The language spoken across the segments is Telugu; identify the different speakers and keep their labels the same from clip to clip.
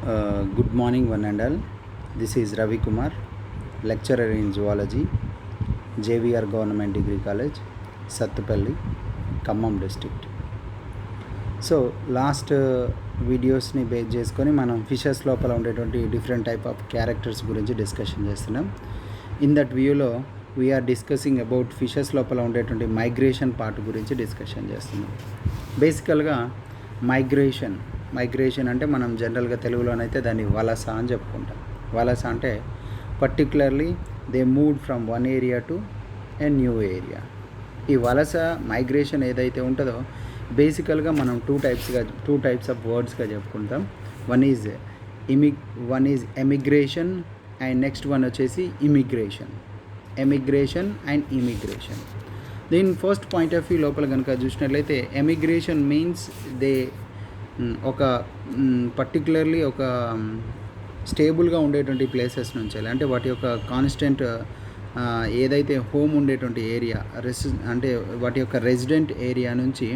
Speaker 1: Good morning, one and all. This is Ravi Kumar, lecturer in zoology, JVR Government Degree College, Sattupalli, Khammam district. So last వీడియోస్ని బేస్ చేసుకొని మనం ఫిషెస్ లోపల ఉండేటువంటి డిఫరెంట్ టైప్ ఆఫ్ క్యారెక్టర్స్ గురించి డిస్కషన్ చేస్తున్నాం. ఇన్ దట్ వ్యూలో వీఆర్ డిస్కసింగ్ అబౌట్ ఫిషెస్ లోపల ఉండేటువంటి మైగ్రేషన్ పార్ట్ గురించి డిస్కషన్ చేస్తున్నాం. బేసికల్గా మైగ్రేషన్ అంటే మనం జనరల్గా తెలుగులోనైతే దాన్ని వలస అని చెప్పుకుంటాం. వలస అంటే particularly they moved from one area to a new area. ఈ వలస మైగ్రేషన్ ఏదైతే ఉంటుందో బేసికల్గా మనం టూ టైప్స్ ఆఫ్ వర్డ్స్గా చెప్పుకుంటాం. One is emigration and next one వచ్చేసి ఎమిగ్రేషన్ అండ్ ఇమిగ్రేషన్. దీని ఫస్ట్ పాయింట్ ఆఫ్ వ్యూ లోపల కనుక చూసినట్లయితే ఎమిగ్రేషన్ మీన్స్ దే ఒక పర్టికులర్లీ ఒక స్టేబుల్గా ఉండేటువంటి ప్లేసెస్ నుంచి, అంటే వాటి యొక్క కాన్స్టెంట్ ఏదైతే హోమ్ ఉండేటువంటి ఏరియా అంటే వాటి యొక్క రెసిడెంట్ ఏరియా నుంచి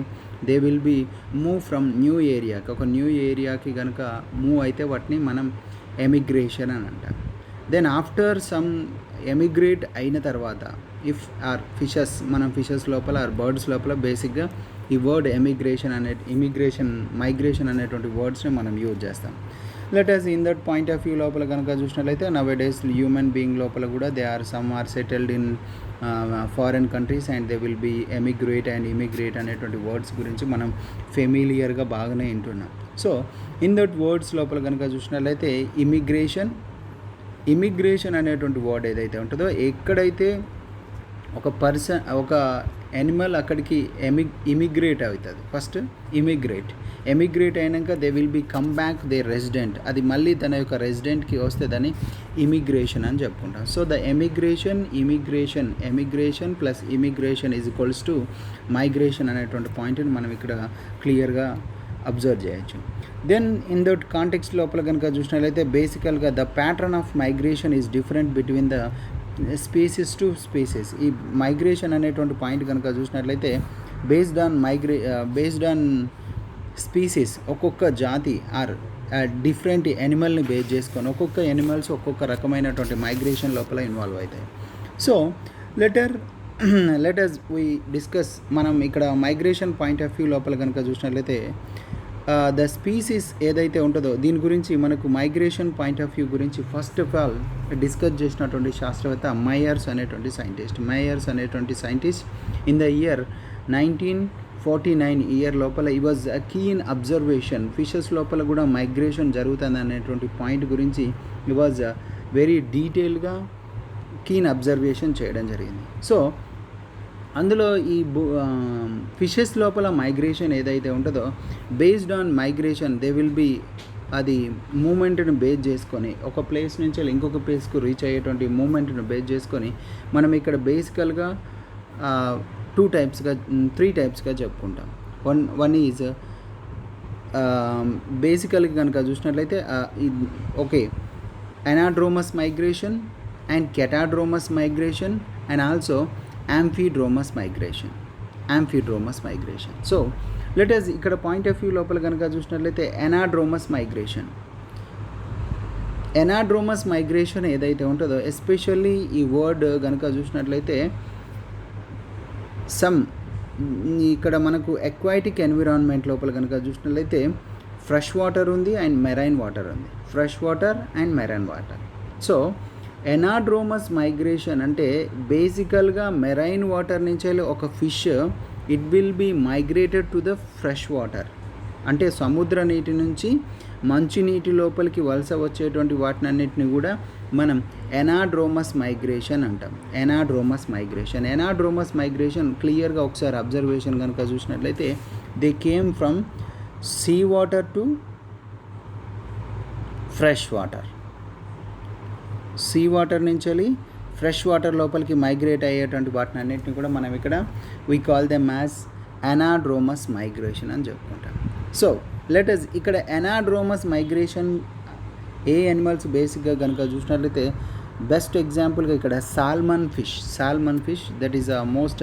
Speaker 1: they will be move from new ఏరియాకి, ఒక న్యూ ఏరియాకి కనుక మూవ్ అయితే వాటిని మనం ఎమిగ్రేషన్ అని అంటాం. దెన్ ఆఫ్టర్ సమ్ ఎమిగ్రేట్ అయిన తర్వాత ఇఫ్ ఆర్ ఫిషెస్, మనం ఫిషెస్ లోపల ఆర్ బర్డ్స్ లోపల బేసిక్గా ఈ వర్డ్ మైగ్రేషన్ అనేటువంటి వర్డ్స్ని మనం యూజ్ చేస్తాం. Let us in that point of view లోపల కనుక చూసినట్లయితే నవ్ డేస్ హ్యూమన్ బీయింగ్ లోపల కూడా they are settled in foreign countries and they will be emigrate and immigrate అనేటువంటి వర్డ్స్ గురించి మనం ఫెమిలియర్గా బాగానే వింటున్నాం. సో ఇన్ దట్ వర్డ్స్ లోపల కనుక చూసినట్లయితే ఇమిగ్రేషన్ అనేటువంటి వర్డ్ ఏదైతే ఉంటుందో, ఎక్కడైతే ఒక యానిమల్ అక్కడికి ఇమిగ్రేట్ అవుతుంది, ఫస్ట్ ఎమిగ్రేట్ అయినాక they will be come back they resident, అది మళ్ళీ తన యొక్క రెసిడెంట్కి వస్తే దాన్ని ఇమిగ్రేషన్ అని చెప్పుకుంటాం. So the emigration plus immigration is equals to migration అనేటువంటి పాయింట్ని మనం ఇక్కడ క్లియర్గా అబ్జర్వ్ చేయొచ్చు. దెన్ ఇన్ దట్ కాంటెక్స్ట్ లోపల కనుక చూసినట్లయితే బేసికల్గా the pattern of migration is different between the species to species. ఈ మైగ్రేషన్ అనేటువంటి పాయింట్ కనుక చూసినట్లయితే బేస్డ్ ఆన్ స్పీసీస్, ఒక్కొక్క జాతి ఆర్ డిఫరెంట్ యానిమల్ని బేస్ చేసుకొని ఒక్కొక్క యానిమల్స్ ఒక్కొక్క రకమైనటువంటి మైగ్రేషన్ లోపల ఇన్వాల్వ్ అవుతాయి. So let us we discuss. మనం ఇక్కడ మైగ్రేషన్ పాయింట్ ఆఫ్ వ్యూ లోపల కనుక చూసినట్లయితే ద స్పీసీస్ ఏదైతే ఉంటుందో దీని గురించి మనకు మైగ్రేషన్ పాయింట్ ఆఫ్ వ్యూ గురించి ఫస్ట్ ఆఫ్ ఆల్ డిస్కస్ చేసినటువంటి శాస్త్రవేత్త మైయర్స్ అనేటువంటి scientist in the year 1949 year లోపల ఈ was a keen observation. Fishes లోపల కూడా మైగ్రేషన్ జరుగుతుంది అనేటువంటి పాయింట్ గురించి ఈ వాజ్ వెరీ డీటెయిల్గా కీన్ అబ్జర్వేషన్ చేయడం జరిగింది. సో అందులో ఈ ఫిషెస్ లోపల మైగ్రేషన్ ఏదైతే ఉంటుందో based on migration they will be, అది మూమెంట్ని బేస్ చేసుకొని ఒక ప్లేస్ నుంచి ఇంకొక ప్లేస్కు రీచ్ అయ్యేటువంటి మూమెంట్ని బేస్ చేసుకొని మనం ఇక్కడ బేసికల్గా త్రీ టైప్స్గా చెప్పుకుంటాం. వన్ ఈజ్ బేసికల్గా కనుక చూసినట్లయితే okay, anadromous migration and catadromous migration and also amphidromous migration. So let us ఇక్కడ పాయింట్ ఆఫ్ వ్యూ లోపల కనుక చూసినట్లయితే ఎనాడ్రోమస్ మైగ్రేషన్ ఏదైతే ఉంటుందో ఎస్పెషల్లీ ఈ వర్డ్ కనుక చూసినట్లయితే ఇక్కడ మనకు ఎక్వాటిక్ ఎన్విరాన్మెంట్ లోపల కనుక చూసినట్లయితే ఫ్రెష్ వాటర్ ఉంది అండ్ మెరైన్ వాటర్ ఉంది. సో ఎనాడ్రోమస్ మైగ్రేషన్ అంటే బేసికల్గా మెరైన్ వాటర్ నుంచి ఒక fish it will be migrated to the fresh water, అంటే సముద్ర నీటి నుంచి మంచినీటి లోపలికి వలస వచ్చేటువంటి వాటినన్నిటిని కూడా మనం ఎనాడ్రోమస్ మైగ్రేషన్ అంటాం. ఎనాడ్రోమస్ మైగ్రేషన్ క్లియర్గా ఒకసారి అబ్జర్వేషన్ కనుక చూసినట్లయితే they came from sea water to fresh water. Sea water నుంచి ఫ్రెష్ వాటర్ లోపలికి మైగ్రేట్ అయ్యేటువంటి వాటిని అన్నింటిని కూడా మనం ఇక్కడ we call them as anadromous migration అని చెప్పుకుంటాం. సో లెట్ అస్ ఇక్కడ ఎనాడ్రోమస్ మైగ్రేషన్ ఏ యానిమల్స్ బేసిక్గా కనుక చూసినట్లయితే బెస్ట్ ఎగ్జాంపుల్గా ఇక్కడ salmon fish that is most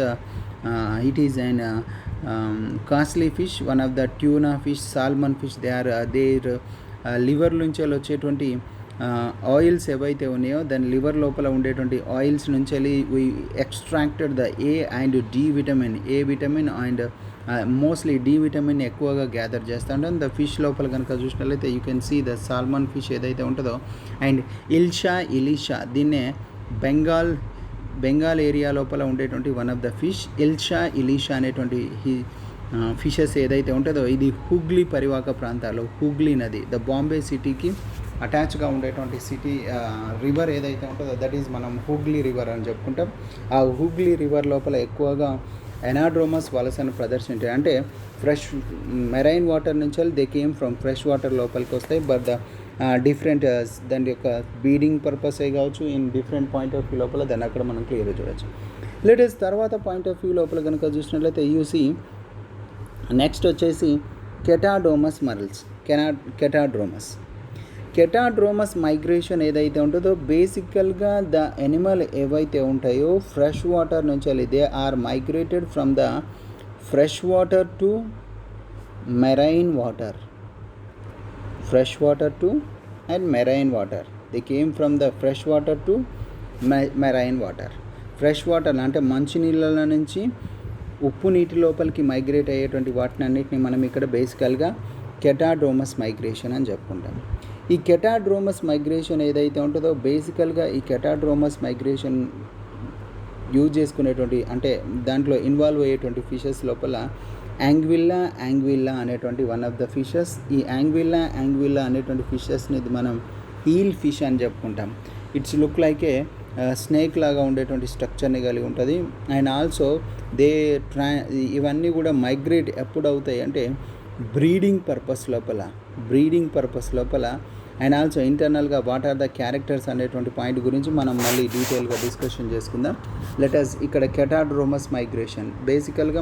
Speaker 1: it is and costly fish. One of the tuna fish, salmon fish, they are their liver నుంచి వచ్చేటువంటి ఆయిల్స్ ఏవైతే ఉన్నాయో దాని లివర్ లోపల ఉండేటువంటి ఆయిల్స్ నుంచి వెళ్ళి we extracted the A and D vitamin, A vitamin and mostly D vitamin ఎక్కువగా గ్యాదర్ చేస్తూ ఉంటాం. ద ఫిష్ లోపల కనుక చూసినట్లయితే you can see the salmon fish ఏదైతే ఉంటుందో అండ్ ఇలిషా దీన్నే బెంగాల్ ఏరియా లోపల ఉండేటువంటి వన్ ఆఫ్ ద ఫిష్ ఇలిషా అనేటువంటి ఫిషెస్ ఏదైతే ఉంటుందో ఇది హుగ్లీ పరివాహక ప్రాంతాల్లో హుగ్లీ నది, ద బాంబే సిటీకి అటాచ్గా ఉండేటువంటి రివర్ ఏదైతే ఉంటుందో దట్ ఈజ్ మనం హుగ్లీ రివర్ అని చెప్పుకుంటాం. ఆ హుగ్లీ రివర్ లోపల ఎక్కువగా ఎనాడ్రోమస్ వలసను ప్రదర్శించాయి. అంటే ఫ్రెష్ మెరైన్ వాటర్ నుంచి they came from fresh water లోపలికి వస్తాయి. బట్ ద డిఫరెంట్ దాని యొక్క బీడింగ్ పర్పసే కావచ్చు, in different point of view లోపల దాన్ని అక్కడ మనం క్లియర్గా చూడవచ్చు. లేటెస్ట్ తర్వాత పాయింట్ ఆఫ్ వ్యూ లోపల కనుక చూసినట్లయితే యూసీ నెక్స్ట్ వచ్చేసి కెటాడోమస్ మరల్స్. కెటాడ్రోమస్ మైగ్రేషన్ ఏదైతే ఉంటుందో బేసికల్గా ద ఎనిమల్ ఏవైతే ఉంటాయో ఫ్రెష్ వాటర్ నుంచి they are migrated from the fresh water to marine water. They came from the fresh water to marine water. Fresh water అంటే మంచినీళ్ళ నుంచి ఉప్పు నీటి లోపలికి మైగ్రేట్ అయ్యేటువంటి వాటిని అన్నిటిని మనం ఇక్కడ బేసికల్గా కెటాడ్రోమస్ మైగ్రేషన్ అని చెప్పుకుంటాం. ఈ కెటాడ్రోమస్ మైగ్రేషన్ ఏదైతే ఉంటుందో బేసికల్గా ఈ కెటాడ్రోమస్ మైగ్రేషన్ యూజ్ చేసుకునేటువంటి అంటే దాంట్లో ఇన్వాల్వ్ అయ్యేటువంటి ఫిషెస్ లోపల యాంగ్విల్లా అనేటువంటి వన్ ఆఫ్ ద ఫిషెస్. ఈ యాంగ్విల్లా అనేటువంటి ఫిషెస్ని మనం ఈల్ ఫిష్ అని చెప్పుకుంటాం. It's look like a snake లాగా ఉండేటువంటి స్ట్రక్చర్ని కలిగి ఉంటుంది. అండ్ ఆల్సో ఇవన్నీ కూడా మైగ్రేట్ ఎప్పుడు అవుతాయి అంటే బ్రీడింగ్ పర్పస్ లోపల అండ్ ఆల్సో ఇంటర్నల్గా వాట్ ఆర్ ద క్యారెక్టర్స్ అనేటువంటి పాయింట్ గురించి మనం మళ్ళీ డీటెయిల్గా డిస్కషన్ చేసుకుందాం. లెటస్ ఇక్కడ కెటాడ్రోమస్ మైగ్రేషన్ బేసికల్గా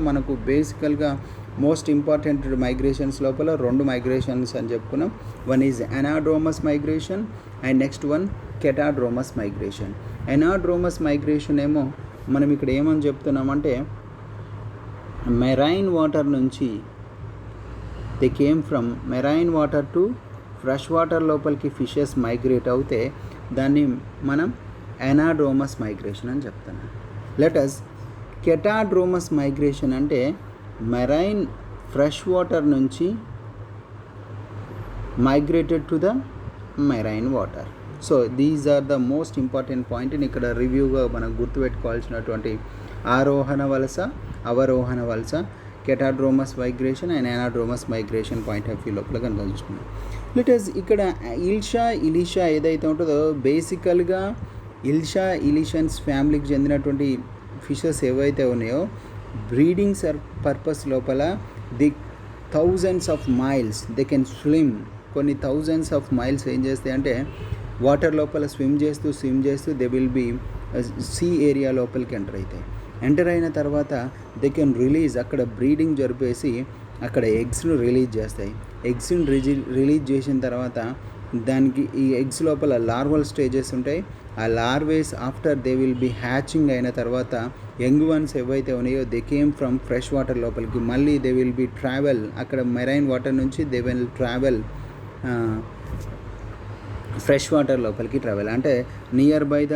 Speaker 1: మోస్ట్ ఇంపార్టెంట్ మైగ్రేషన్స్ లోపల 2 మైగ్రేషన్స్ అని చెప్పుకున్నాం. One is anadromous migration and next one catadromous migration. Anadromous migration ఏమో మనం ఇక్కడ ఏమని చెప్తున్నామంటే మెరైన్ వాటర్ నుంచి they came from marine water to fresh water లోపలికి ఫిషెస్ మైగ్రేట్ అవుతే దాన్ని మనం ఎనాడ్రోమస్ మైగ్రేషన్ అని చెప్తున్నాం. లెటస్ కెటాడ్రోమస్ మైగ్రేషన్ అంటే మెరైన్ ఫ్రెష్ వాటర్ నుంచి migrated to the marine water. So these are the most important పాయింట్ని ఇక్కడ రివ్యూగా మనం గుర్తుపెట్టుకోవాల్సినటువంటి ఆరోహణ వలస, అవరోహణ వలస, catadromous migration and anadromous migration point of view లోపల కనుక చూసుకున్నాం. లెటస్ ఇక్కడ ఇలిషా ఏదైతే ఉంటుందో బేసికల్గా ఇలిషన్స్ ఫ్యామిలీకి చెందినటువంటి ఫిషెస్ ఏవైతే ఉన్నాయో బ్రీడింగ్ పర్పస్ లోపల the thousands of miles they can swim. కొన్ని థౌజండ్స్ ఆఫ్ మైల్స్ ఏం చేస్తాయి అంటే వాటర్ లోపల స్విమ్ చేస్తూ they will B C area లోపలికి ఎంటర్ అయిన తర్వాత దే కెన్ రిలీజ్ అక్కడ బ్రీడింగ్ జరిపేసి అక్కడ ఎగ్స్ను రిలీజ్ చేస్తాయి. ఎగ్స్ని రిలీజ్ చేసిన తర్వాత దానికి ఈ ఎగ్స్ లోపల లార్వల్ స్టేజెస్ ఉంటాయి. ఆ larvae after they will be hatching అయిన తర్వాత యంగ్ వన్స్ ఏవైతే ఉన్నాయో they came from fresh water లోపలికి మళ్ళీ దే విల్ బీ ట్రావెల్ అక్కడ మెరైన్ వాటర్ నుంచి they will travel fresh water లోపలికి ట్రావెల్ అంటే నియర్ బై ద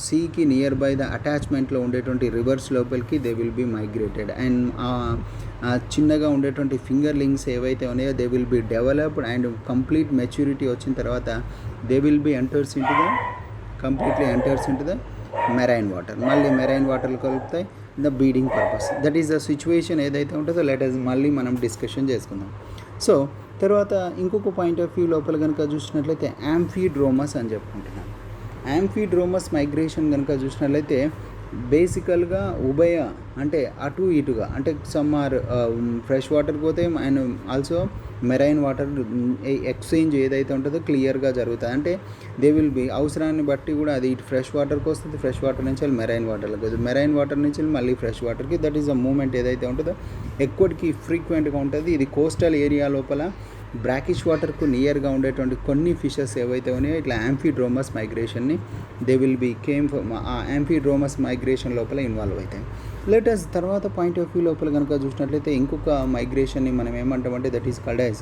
Speaker 1: సీకి నియర్ బై ద అటాచ్మెంట్లో ఉండేటువంటి రివర్స్ లోపలికి they will be migrated. And చిన్నగా ఉండేటువంటి ఫింగర్ లింక్స్ ఏవైతే ఉన్నాయో they will be developed and complete maturity వచ్చిన తర్వాత they will be enters into the marine water. మళ్ళీ మెరైన్ వాటర్లు కలుపుతాయి the breeding purpose. That is the situation ఏదైతే ఉంటుందో లెటస్ మళ్ళీ మనం డిస్కషన్ చేసుకుందాం. సో తర్వాత ఇంకొక పాయింట్ ఆఫ్ వ్యూ లోపల కనుక చూసినట్లయితే యాంఫీడ్రోమస్ అని చెప్పుకుంటున్నాం. యాంఫీడ్రోమస్ మైగ్రేషన్ కనుక చూసినట్లయితే బేసికల్గా ఉభయ అంటే అటు ఇటుగా అంటే సమ్ ఆర్ ఫ్రెష్ వాటర్కి పోతే and also marine water exchange ఏదైతే ఉంటుందో క్లియర్గా జరుగుతుంది. అంటే దే విల్ బి అవసరాన్ని బట్టి కూడా అది ఇటు ఫ్రెష్ వాటర్కి వస్తుంది, ఫ్రెష్ వాటర్ నుంచి వెళ్ళి మెరైన్ వాటర్కి వస్తుంది, మెరైన్ వాటర్ నుంచి వెళ్ళి మళ్ళీ ఫ్రెష్ వాటర్కి. దట్ ఈస్ అ మూమెంట్ ఏదైతే ఉంటుందో ఎక్కువకి ఫ్రీక్వెంట్గా ఉంటుంది. ఇది కోస్టల్ ఏరియా లోపల బ్రాకిష్ వాటర్కు నియర్గా ఉండేటువంటి కొన్ని ఫిషెస్ ఏవైతే ఉన్నాయో ఇట్లా యాంఫీడ్రోమస్ మైగ్రేషన్ని దే విల్ బీ కేమ్ ఆ యాంఫీడ్రోమస్ మైగ్రేషన్ లోపల ఇన్వాల్వ్ అవుతాయి. లేటెస్ట్ తర్వాత పాయింట్ ఆఫ్ వ్యూ లోపల కనుక చూసినట్లయితే ఇంకొక మైగ్రేషన్ని మనం ఏమంటామంటే that is called as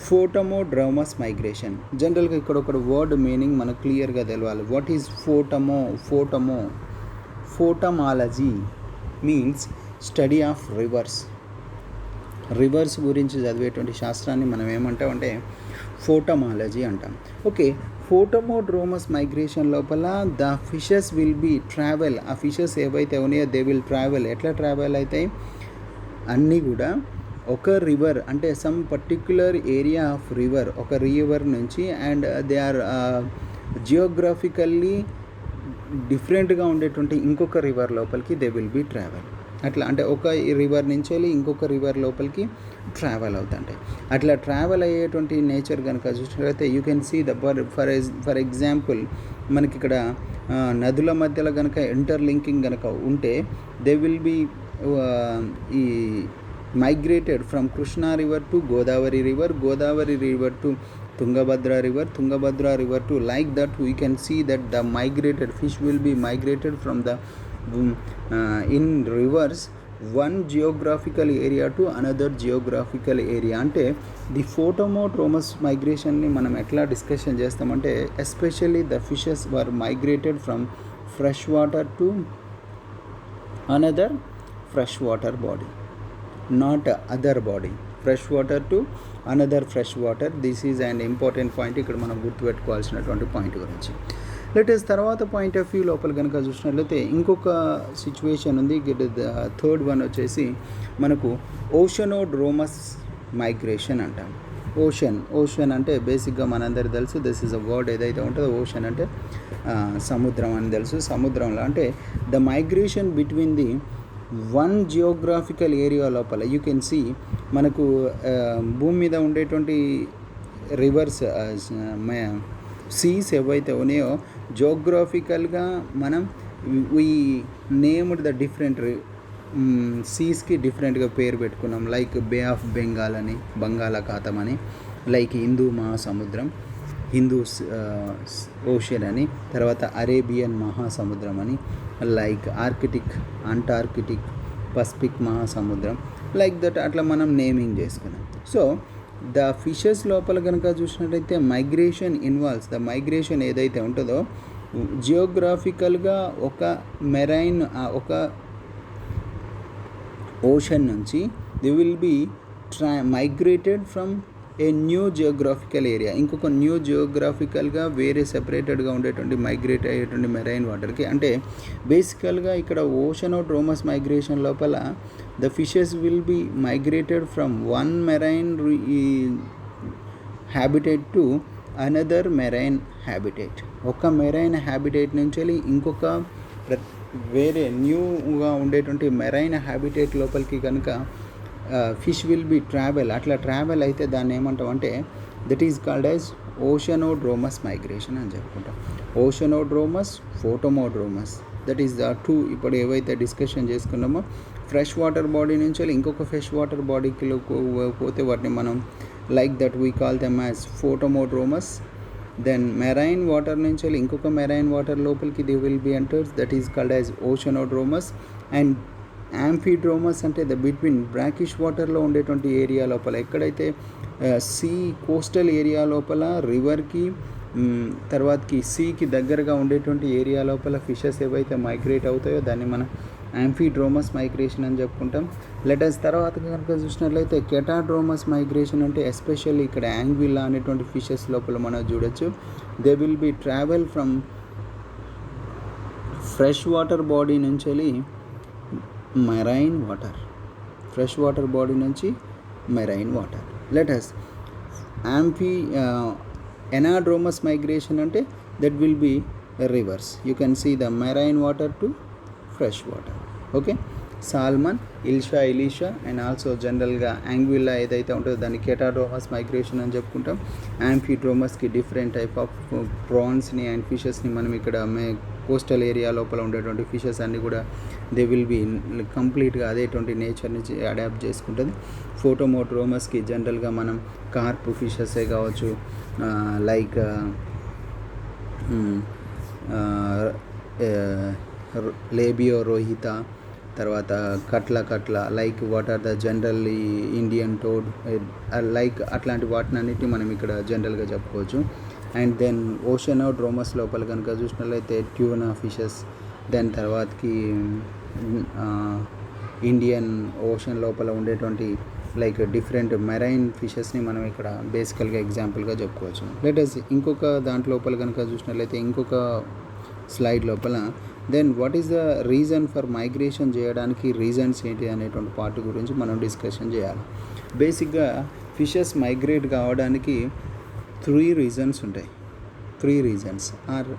Speaker 1: potamodromous migration. జనరల్గా ఇక్కడ ఒక వర్డ్ మీనింగ్ మనకు క్లియర్గా తెలవాలి. What is potamology means study of rivers గురించి చదివేటువంటి శాస్త్రాన్ని మనం ఏమంటామంటే ఫోటమాలజీ అంటాం. ఓకే, ఫోటమోడ్రోమస్ మైగ్రేషన్ లోపల the fishes will be travel. ఆ ఫిషెస్ ఏవైతే ఉన్నాయో దే విల్ ట్రావెల్. ఎట్లా ట్రావెల్ అవుతాయి? అన్నీ కూడా ఒక రివర్ అంటే some particular area of river, ఒక రివర్ నుంచి అండ్ దే ఆర్ జియోగ్రాఫికల్లీ డిఫరెంట్గా ఉండేటువంటి ఇంకొక రివర్ లోపలికి దే విల్ బీ ట్రావెల్. అట్లా అంటే ఒక రివర్ నుంచి వెళ్ళి ఇంకొక రివర్ లోపలికి ట్రావెల్ అవుతుంటాయి. అట్లా ట్రావెల్ అయ్యేటువంటి నేచర్ కనుక చూసినట్లయితే you can see the for example మనకి ఇక్కడ నదుల మధ్యలో కనుక ఇంటర్లింకింగ్ కనుక ఉంటే దే విల్ బీ ఈ migrated from Krishna river to Godavari river to Tungabhadra river to like that we can see that the migrated fish will be migrated from the in rivers one geographical area to another geographical area. అంటే ది ఫోటమోడ్రోమస్ మైగ్రేషన్ని మనం ఎట్లా డిస్కషన్ చేస్తామంటే especially the fishes were migrated from fresh water to another fresh water body, not other body. Fresh water to another fresh water. This is and important point ఇక్కడ మనం గుర్తుపెట్టుకోవాల్సినటువంటి పాయింట్ గురించి. లేటెస్ట్ తర్వాత పాయింట్ ఆఫ్ వ్యూ లోపల కనుక చూసినట్లయితే ఇంకొక సిచ్యువేషన్ ఉంది. థర్డ్ వన్ వచ్చేసి మనకు ఓషనోడ్రోమస్ మైగ్రేషన్ అంటాం. ఓషన్ అంటే బేసిక్గా మనందరికీ తెలుసు దిస్ ఈజ్ అ వర్డ్ ఏదైతే ఉంటుందో ఓషన్ అంటే సముద్రం అని తెలుసు. సముద్రంలో అంటే the migration between the one geographical area లోపల యూ కెన్ సీ మనకు భూమి మీద ఉండేటువంటి రివర్స్ సీస్ ఏవైతే ఉన్నాయో జియోగ్రాఫికల్గా మనం వీ నేమ్డ్ ద డిఫరెంట్ సీస్కి డిఫరెంట్గా పేరు పెట్టుకున్నాం. లైక్ బే ఆఫ్ బెంగాల్ అని, బంగాళాఖాతం అని, లైక్ హిందూ మహాసముద్రం, హిందూ ఓషన్ అని, తర్వాత అరేబియన్ మహాసముద్రం అని, లైక్ ఆర్కిటిక్, అంటార్కిటిక్, పసిఫిక్ మహాసముద్రం, లైక్ దట్ అట్లా మనం నేమింగ్ చేసుకున్నాం. సో ద ఫిషెస్ లోపల కనుక చూసినట్టయితే మైగ్రేషన్ ఇన్వాల్వ్స్ ద మైగ్రేషన్ ఏదైతే ఉంటుందో జియోగ్రాఫికల్గా ఒక మెరైన్ ఒక ఓషన్ నుంచి they will be migrated from a new geographical area, ఇంకొక న్యూ జియోగ్రాఫికల్గా వేరే సెపరేటెడ్గా ఉండేటువంటి మైగ్రేట్ అయ్యేటువంటి మెరైన్ వాటర్కి. అంటే బేసికల్గా ఇక్కడ ఓషనోడ్రోమస్ మైగ్రేషన్ లోపల the fishes will be migrated from one marine habitat to another marine habitat. ఒక మెరైన్ హ్యాబిటేట్ నుంచి ఇంకొక వేరే న్యూగా ఉండేటువంటి మెరైన్ హ్యాబిటేట్ లోపలికి కనుక ఫిష్ విల్ బీ ట్రావెల్. అట్లా ట్రావెల్ అయితే దాన్ని ఏమంటామంటే that is called as oceanodromous migration అని చెప్పుకుంటాం. Oceanodromous, potamodromous, that is the two ఇప్పుడు ఏవైతే డిస్కషన్ చేసుకున్నామో ఫ్రెష్ వాటర్ బాడీ నుంచి ఇంకొక ఫ్రెష్ వాటర్ బాడీకి పోతే వాటిని మనం like that we call them as potamodromous. Then marine water నుంచి ఇంకొక మెరైన్ వాటర్ లోపలికి they will be enters that is called as oceanodromous. And amphidromous అంటే ద బిట్వీన్ బ్రాకిష్ వాటర్లో ఉండేటువంటి ఏరియా లోపల ఎక్కడైతే సీ కోస్టల్ ఏరియా లోపల రివర్కి తర్వాతకి సీకి దగ్గరగా ఉండేటువంటి ఏరియా లోపల ఫిషెస్ ఏవైతే మైగ్రేట్ అవుతాయో దాన్ని మనం యాంఫీడ్రోమస్ మైగ్రేషన్ అని చెప్పుకుంటాం. లెటర్స్ తర్వాత కనుక చూసినట్లయితే కెటాడ్రోమస్ మైగ్రేషన్ అంటే ఎస్పెషల్లీ ఇక్కడ యాంగ్విల్లా అనేటువంటి ఫిషెస్ లోపల మనం చూడొచ్చు. They will be travel from fresh water body నుంచి marine water, fresh water body నుంచి marine water. Let us anadromous migration అంటే that will be reverse. You can see the marine water to fresh water. Okay, salmon, Ilisha and also జనరల్గా యాంగ్విల్లా ఏదైతే ఉంటుందో దాన్ని కెటాడ్రోమస్ మైగ్రేషన్ అని చెప్పుకుంటాం. యాంఫీడ్రోమస్కి డిఫరెంట్ టైప్ ఆఫ్ ప్రాన్స్ని అండ్ ఫిషెస్ని మనం ఇక్కడ కోస్టల్ ఏరియా లోపల ఉండేటువంటి ఫిషెస్ అన్నీ కూడా దే విల్ బీ కంప్లీట్గా అదేటువంటి నేచర్ నుంచి అడాప్ట్ చేసుకుంటుంది. ఫోటోమోట్రోమస్కి జనరల్గా మనం కార్ప్ ఫిషెసే కావచ్చు, లైక్ లేబియో రోహిత, తర్వాత కట్ల like what are the generally Indian toad, like అట్లాంటి వాటినన్నిటిని మనం ఇక్కడ జనరల్గా చెప్పుకోవచ్చు. అండ్ దెన్ ఓషనోడ్రోమస్ లోపల కనుక చూసినట్లయితే ట్యూనా ఫిషెస్, దెన్ తర్వాతకి ఇండియన్ ఓషన్ లోపల ఉండేటువంటి లైక్ డిఫరెంట్ మెరైన్ ఫిషెస్ని మనం ఇక్కడ బేసికల్గా ఎగ్జాంపుల్గా చెప్పుకోవచ్చు. లెటస్ ఇంకొక దాంట్లోపల కనుక చూసినట్లయితే ఇంకొక స్లైడ్ లోపల then what is the reason for migration చేయడానికి రీజన్స్ ఏంటి అనేటువంటి పార్ట్ గురించి మనం డిస్కషన్ చేయాలి. బేసిక్గా ఫిషెస్ మైగ్రేట్ కావడానికి 3 రీజన్స్ ఉంటాయి. 3 రీజన్స్ ఆర్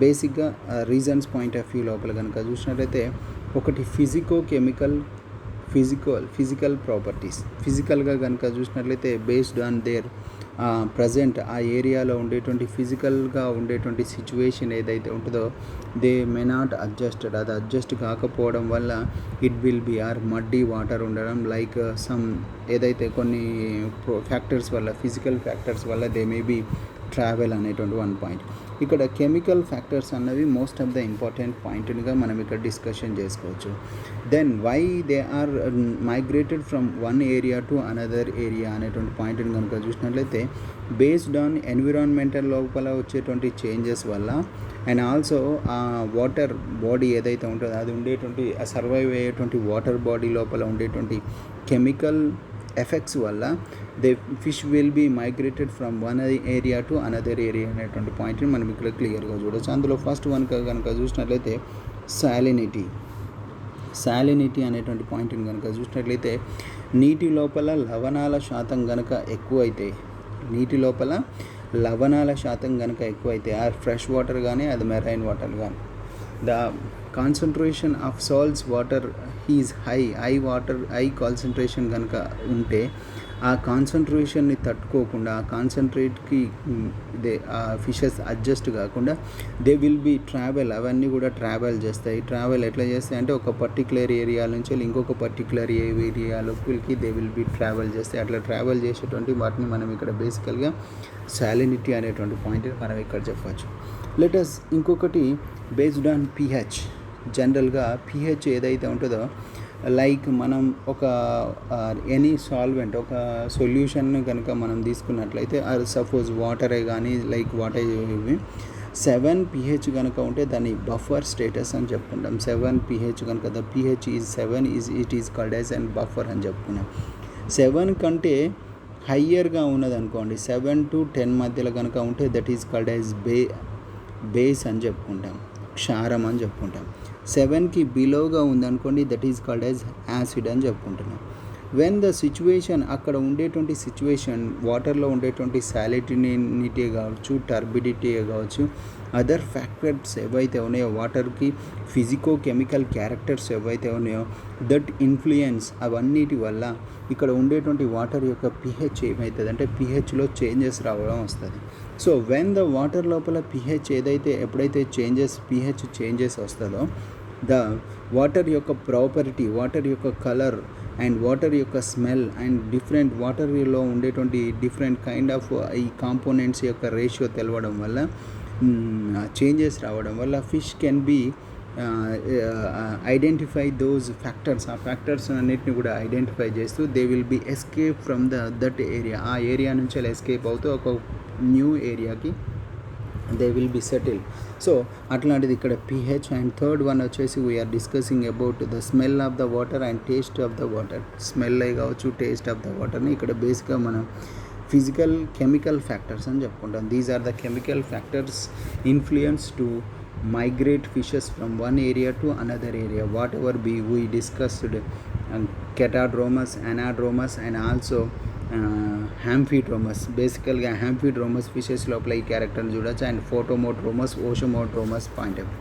Speaker 1: బేసిక్గా రీజన్స్ పాయింట్ ఆఫ్ వ్యూ లోపల కనుక చూసినట్లయితే ఒకటి ఫిజికల్ ప్రాపర్టీస్. ఫిజికల్గా కనుక చూసినట్లయితే బేస్డ్ ఆన్ దేర్ ప్రజెంట్ ఆ ఏరియాలో ఉండేటువంటి ఫిజికల్గా ఉండేటువంటి సిచ్యువేషన్ ఏదైతే ఉంటుందో దే మే నాట్ అడ్జస్టెడ్, అది అడ్జస్ట్ కాకపోవడం వల్ల it will be are muddy water ఉండడం, లైక్ సమ్ ఏదైతే కొన్ని ఫ్యాక్టర్స్ వల్ల ఫిజికల్ ఫ్యాక్టర్స్ వల్ల దే మే బీ ట్రావెల్ అనేటువంటి 1 పాయింట్. ఇక్కడ కెమికల్ ఫ్యాక్టర్స్ అన్నవి మోస్ట్ ఆఫ్ ద ఇంపార్టెంట్ పాయింట్గా మనం ఇక్కడ డిస్కషన్ చేసుకోవచ్చు. Then why they are migrated from one area to another area అనేటువంటి పాయింట్ని కనుక చూసినట్లయితే బేస్డ్ ఆన్ ఎన్విరాన్మెంటల్ లోపల వచ్చేటువంటి చేంజెస్ వల్ల అండ్ ఆల్సో ఆ వాటర్ బాడీ ఏదైతే ఉంటుందో అది ఉండేటువంటి సర్వైవ్ అయ్యేటువంటి వాటర్ బాడీ లోపల ఉండేటువంటి కెమికల్ ఎఫెక్ట్స్ వల్ల they fish will be migrated from one area to another area అనేటువంటి పాయింట్ని మనం ఇక్కడ క్లియర్గా చూడవచ్చు. అందులో ఫస్ట్ వన్ కనుక చూసినట్లయితే సాలినిటీ అనేటువంటి పాయింట్ని కనుక చూసినట్లయితే నీటి లోపల లవణాల శాతం కనుక ఎక్కువైతే ఆర్ ఫ్రెష్ వాటర్ కానీ అది మెరైన్ వాటర్ కానీ the concentration of salts water is high concentration కనుక ఉంటే ఆ కాన్సన్ట్రేషన్ని తట్టుకోకుండా ఆ కాన్సన్ట్రేట్కి ఆ ఫిషెస్ అడ్జస్ట్ కాకుండా దే విల్ బీ అవన్నీ కూడా ట్రావెల్ చేస్తాయి. ఎట్లా చేస్తాయి అంటే ఒక పర్టికులర్ ఏరియా నుంచి ఇంకొక పర్టికులర్ ఏరియాలోకి దే విల్ బీ ట్రావెల్ చేస్తాయి. అట్లా ట్రావెల్ చేసేటువంటి వాటిని మనం ఇక్కడ బేసికల్గా సాలినిటీ అనేటువంటి పాయింట్ మనం ఇక్కడ చెప్పవచ్చు. లెటస్ ఇంకొకటి బేస్డ్ ఆన్ pH. జనరల్గా pH ఏదైతే ఉంటుందో లైక్ మనం ఒక ఎనీ సాల్వెంట్ ఒక సొల్యూషన్ కనుక మనం తీసుకున్నట్లయితే సపోజ్ వాటరే కానీ లైక్ వాటర్ 7 pH కనుక ఉంటే దాన్ని బఫర్ స్టేటస్ అని చెప్పుకుంటాం. 7 pH కనుక the pH is 7 it is called as and buffer అని చెప్పుకున్నాం. 7 కంటే హయ్యర్గా ఉన్నదనుకోండి 7 to 10 మధ్యలో కనుక ఉంటే that is called as base అని చెప్పుకుంటాం, క్షారం అని చెప్పుకుంటాం. 7కి బిలోగా ఉందనుకోండి that is called as acid అని చెప్పుకుంటున్నాం. వెన్ ద సిచ్యువేషన్ అక్కడ ఉండేటువంటి సిచ్యువేషన్ వాటర్లో ఉండేటువంటి సాలినిటీ కావచ్చు, టర్బిడిటీ కావచ్చు, అదర్ ఫ్యాక్టర్స్ ఏవైతే ఉన్నాయో వాటర్కి ఫిజికో కెమికల్ క్యారెక్టర్స్ ఏవైతే ఉన్నాయో దట్ ఇన్ఫ్లుయెన్స్ అవన్నిటి వల్ల ఇక్కడ ఉండేటువంటి వాటర్ యొక్క pH ఏమవుతుంది అంటే pHలో చేంజెస్ రావడం వస్తుంది. సో వెన్ ద వాటర్ లోపల ఎప్పుడైతే pH చేంజెస్ వస్తుందో ద వాటర్ యొక్క ప్రాపర్టీ, వాటర్ యొక్క కలర్ అండ్ వాటర్ యొక్క స్మెల్ అండ్ డిఫరెంట్ వాటర్లో ఉండేటువంటి డిఫరెంట్ కైండ్ ఆఫ్ ఈ కాంపోనెంట్స్ యొక్క రేషియో తెలవడం వల్ల చేంజెస్ రావడం వల్ల fish can be identify those factors. ఆ ఫ్యాక్టర్స్ అన్నిటిని కూడా ఐడెంటిఫై చేస్తూ they will be escape from that area. ఆ ఏరియా నుంచి ఎస్కేప్ అవుతూ ఒక న్యూ ఏరియాకి they will be settle. So అట్లాంటిది ఇక్కడ pH. అండ్ థర్డ్ వన్ వచ్చేసి we are discussing about the smell of the water and taste of the water. Smell కావచ్చు, టేస్ట్ ఆఫ్ ద వాటర్ని ఇక్కడ బేసిక్గా మనం ఫిజికల్ కెమికల్ ఫ్యాక్టర్స్ అని చెప్పుకుంటాం. These are the chemical factors influence to migrate fishes from one area to another area. Whatever we discussed catadromas, anadromas and also amphitromous. Basically amphitromous fishes లోపల ఈ క్యారెక్టర్ని చూడొచ్చు. అండ్ ఫోటోమోట్రోమస్, ఓషోమోట్రోమస్ పాయింట్ ఆఫ్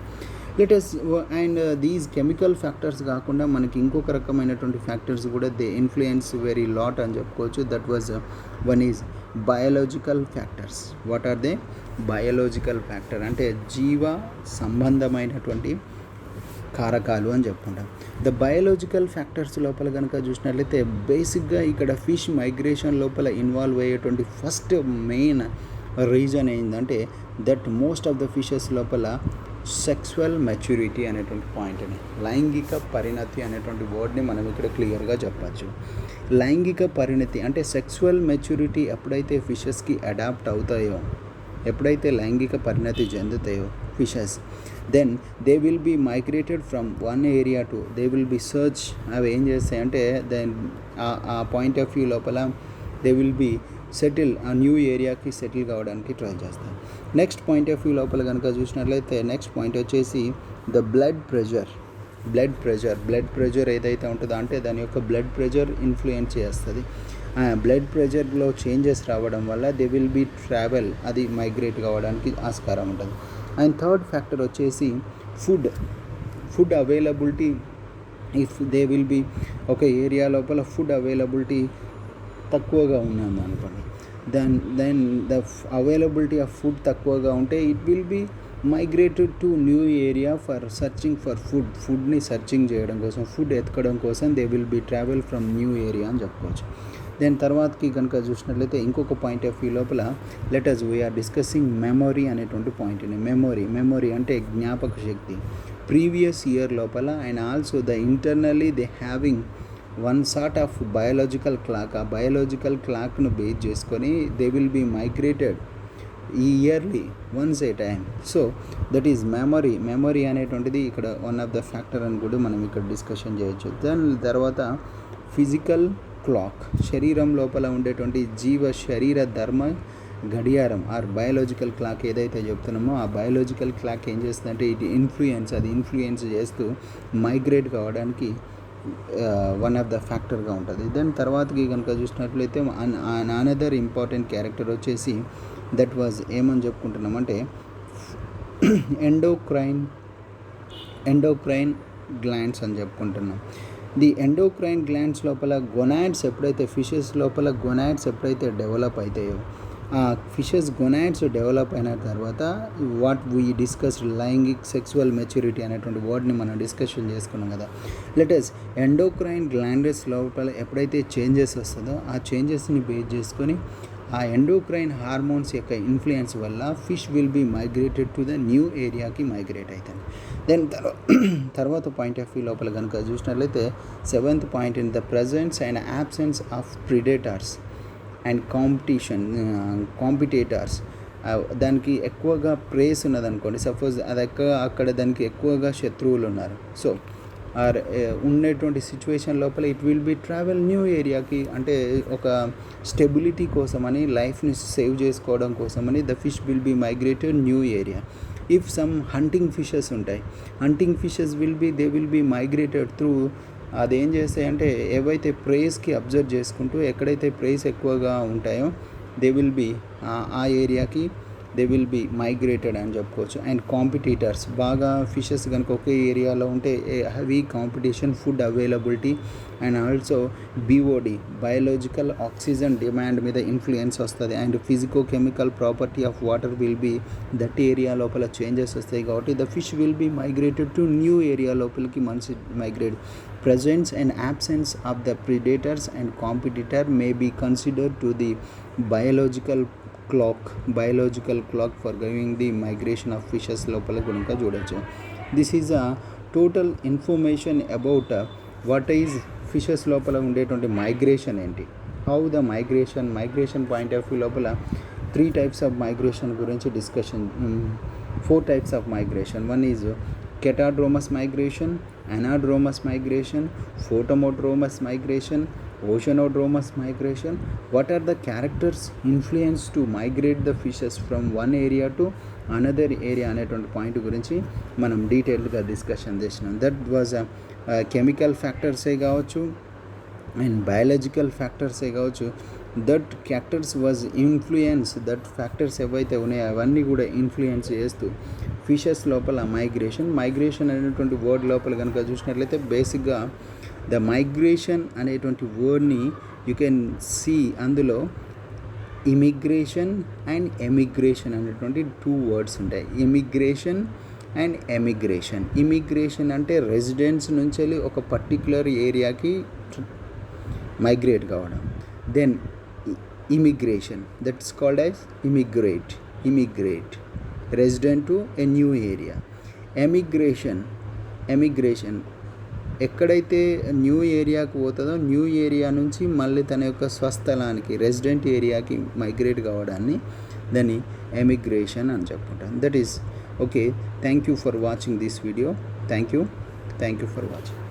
Speaker 1: లెటస్. అండ్ దీస్ కెమికల్ ఫ్యాక్టర్స్ కాకుండా మనకి ఇంకొక రకమైనటువంటి ఫ్యాక్టర్స్ కూడా దే ఇన్ఫ్లుయెన్స్ వెరీ లాట్ అని చెప్పుకోవచ్చు. That was one is biological factors. What are they? Biological factor అంటే జీవ సంబంధమైనటువంటి కారకాలు అని చెప్పుకుంటాం. ద బయాలజికల్ ఫ్యాక్టర్స్ లోపల కనుక చూసినట్లయితే బేసిక్గా ఇక్కడ ఫిష్ మైగ్రేషన్ లోపల ఇన్వాల్వ్ అయ్యేటువంటి ఫస్ట్ మెయిన్ రీజన్ ఏంటంటే that most of the fishes లోపల సెక్సువల్ మెచ్యూరిటీ అనేటువంటి పాయింట్ని, లైంగిక పరిణతి అనేటువంటి వర్డ్ని మనం ఇక్కడ క్లియర్గా చెప్పచ్చు. లైంగిక పరిణతి అంటే సెక్సువల్ మెచ్యూరిటీ ఎప్పుడైతే ఫిషెస్కి అడాప్ట్ అవుతాయో, ఎప్పుడైతే లైంగిక పరిణతి చెందుతాయో fishes, then they will be migrated from one area to they will be search. అవి ఏం చేస్తాయంటే దెన్ ఆ పాయింట్ ఆఫ్ వ్యూ లోపల దే విల్ బీ సెటిల్, ఆ న్యూ ఏరియాకి సెటిల్ కావడానికి ట్రై చేస్తాం. నెక్స్ట్ పాయింట్ ఆఫ్ వ్యూ లోపల కనుక చూసినట్లయితే నెక్స్ట్ పాయింట్ వచ్చేసి ద బ్లడ్ ప్రెషర్ ఏదైతే ఉంటుందో అంటే దాని యొక్క బ్లడ్ ప్రెషర్ ఇన్ఫ్లుయెన్స్ చేస్తుంది. బ్లడ్ ప్రెషర్లో చేంజెస్ రావడం వల్ల దే విల్ బీ ట్రావెల్, అది మైగ్రేట్ కావడానికి ఆస్కారం ఉంటుంది. అండ్ థర్డ్ ఫ్యాక్టర్ వచ్చేసి food availability. If they will be ఒక ఏరియా లోపల ఫుడ్ అవైలబిలిటీ తక్కువగా ఉన్నది అనుకోండి, then the availability of food తక్కువగా ఉంటే it will be migrated to new area for searching for ఫుడ్ని సర్చింగ్ చేయడం కోసం, ఫుడ్ ఎతకడం కోసం they will be travel from new area అని చెప్పుకోవచ్చు. దెన్ తర్వాతకి కనుక చూసినట్లయితే ఇంకొక పాయింట్ ఆఫ్ వ్యూ లోపల లెటర్స్ వీఆర్ డిస్కసింగ్ మెమొరీ అనేటువంటి పాయింట్ని. మెమొరీ అంటే జ్ఞాపక శక్తి. ప్రీవియస్ ఇయర్ లోపల and also the internally they having one sort of biological clock. ఆ బయాలజికల్ క్లాక్ను బేస్ చేసుకొని they will be migrated yearly once a time. So that is memory అనేటువంటిది ఇక్కడ వన్ ఆఫ్ ద ఫ్యాక్టర్ అని కూడా మనం ఇక్కడ డిస్కషన్ చేయొచ్చు. దాని తర్వాత ఫిజికల్ క్లాక్, శరీరం లోపల ఉండేటువంటి శరీర ధర్మ గడియారం ఆర్ బయాలజికల్ క్లాక్ ఏదైతే చెప్తున్నామో ఆ బయాలజికల్ క్లాక్ ఏం చేస్తుందంటే అది ఇన్ఫ్లుయెన్స్ చేస్తూ మైగ్రేట్ కావడానికి వన్ ఆఫ్ ద ఫ్యాక్టర్గా ఉంటుంది. దెన్ తర్వాతకి కనుక చూసినట్లయితే అనదర్ ఇంపార్టెంట్ క్యారెక్టర్ వచ్చేసి దట్ వాజ్ ఏమని చెప్పుకుంటున్నామంటే ఎండోక్రైన్ గ్లాండ్స్ అని చెప్పుకుంటున్నాం. ది ఎండోక్రైన్ గ్లాండ్స్ లోపల గొనాడ్స్ ఎప్పుడైతే ఫిషెస్ లోపల గొనాడ్స్ ఎప్పుడైతే డెవలప్ అవుతాయో, ఆ ఫిషెస్ గొనాడ్స్ డెవలప్ అయిన తర్వాత వాట్ వీ డిస్కస్ లైంగిక్ సెక్సువల్ మెచ్యూరిటీ అనేటువంటి వర్డ్ని మనం డిస్కషన్ చేసుకున్నాం కదా. లెటస్ ఎండోక్రైన్ గ్లాండ్స్ లోపల ఎప్పుడైతే చేంజెస్ వస్తుందో ఆ చేంజెస్ని బేస్ చేసుకొని ఆ ఎండోక్రైన్ హార్మోన్స్ యొక్క ఇన్ఫ్లుయెన్స్ వల్ల fish will be migrated to the new ఏరియాకి మైగ్రేట్ అవుతుంది. దెన్ తర్వాత పాయింట్ ఆఫ్ వ్యూ లోపల కనుక చూసినట్లయితే seventh point in the presence and absence of predators and competitors. దానికి ఎక్కువగా ప్రేస్ ఉన్నదనుకోండి, సపోజ్ అది అక్కడ దానికి ఎక్కువగా శత్రువులు ఉన్నారు. సో ఆర్ ఉండేటువంటి సిచ్యువేషన్ లోపల it will be travel new ఏరియాకి, అంటే ఒక స్టెబిలిటీ కోసమని, లైఫ్ని సేవ్ చేసుకోవడం కోసమని the fish will be migrated new area. If some hunting fishes ఉంటాయి, hunting fishes they will be migrated through, అదేం చేస్తాయంటే ఏవైతే ప్రేస్కి అబ్జర్వ్ చేసుకుంటూ ఎక్కడైతే ప్రేస్ ఎక్కువగా ఉంటాయో దే విల్ బీ ఆ ఏరియాకి దే విల్ బీ మైగ్రేటెడ్ అని చెప్పుకోవచ్చు. అండ్ కాంపిటీటర్స్, బాగా ఫిషెస్ కనుక ఒకే ఏరియాలో ఉంటే heavy competition, food availability and also BOD biological oxygen demand మీద ఇన్ఫ్లుయెన్స్ వస్తుంది. And physico chemical property of water will be that area లోపల చేంజెస్ వస్తాయి కాబట్టి the fish will be migrated to new area లోపలికి మనిషి migrate. Presence and absence of the predators and competitor may be considered to the biological clock for giving the migration of fishes లోపల గుణంగా చూడొచ్చు. This is a total information about what is fishes లోపల ఉండేటువంటి మైగ్రేషన్ ఏంటి, how the migration point of view లోపల 3 types ఆఫ్ మైగ్రేషన్ గురించి discussion, 4 types of migration. One is catadromous migration, anadromous migration, photomodromous migration, oceanodromous migration. What are the characters influence to migrate the fishes from one area to another area అనేటువంటి పాయింట్ గురించి మనం డీటెయిల్గా డిస్కషన్ చేసినాం. దట్ వాజ్ కెమికల్ ఫ్యాక్టర్సే కావచ్చు అండ్ బయాలజికల్ ఫ్యాక్టర్సే కావచ్చు. That factors was influence, that factors ఏవైతే ఉన్నాయో అవన్నీ కూడా ఇన్ఫ్లుయెన్స్ చేస్తూ ఫిషెస్ లోపల మైగ్రేషన్ అనేటువంటి వర్డ్ లోపల కనుక చూసినట్లయితే బేసిక్గా ద మైగ్రేషన్ అనేటువంటి వర్డ్ని యూ కెన్ సీ, అందులో ఇమిగ్రేషన్ అండ్ ఎమిగ్రేషన్ అనేటువంటి 2 words ఉంటాయి. ఇమిగ్రేషన్ అండ్ ఇమిగ్రేషన్ అంటే రెసిడెన్స్ నుంచి వెళ్ళి ఒక పర్టిక్యులర్ ఏరియాకి మైగ్రేట్ కావడం. Then immigration, that's called as immigrate resident to a new area. Emigration ఎక్కడైతే న్యూ ఏరియాకు పోతుందో న్యూ ఏరియా నుంచి మళ్ళీ తన యొక్క స్వస్థలానికి రెసిడెంట్ ఏరియాకి మైగ్రేట్ కావడాన్ని దాన్ని ఎమిగ్రేషన్ అని చెప్పుకుంటాం. That is okay. Thank you for watching this video. Thank you for watching.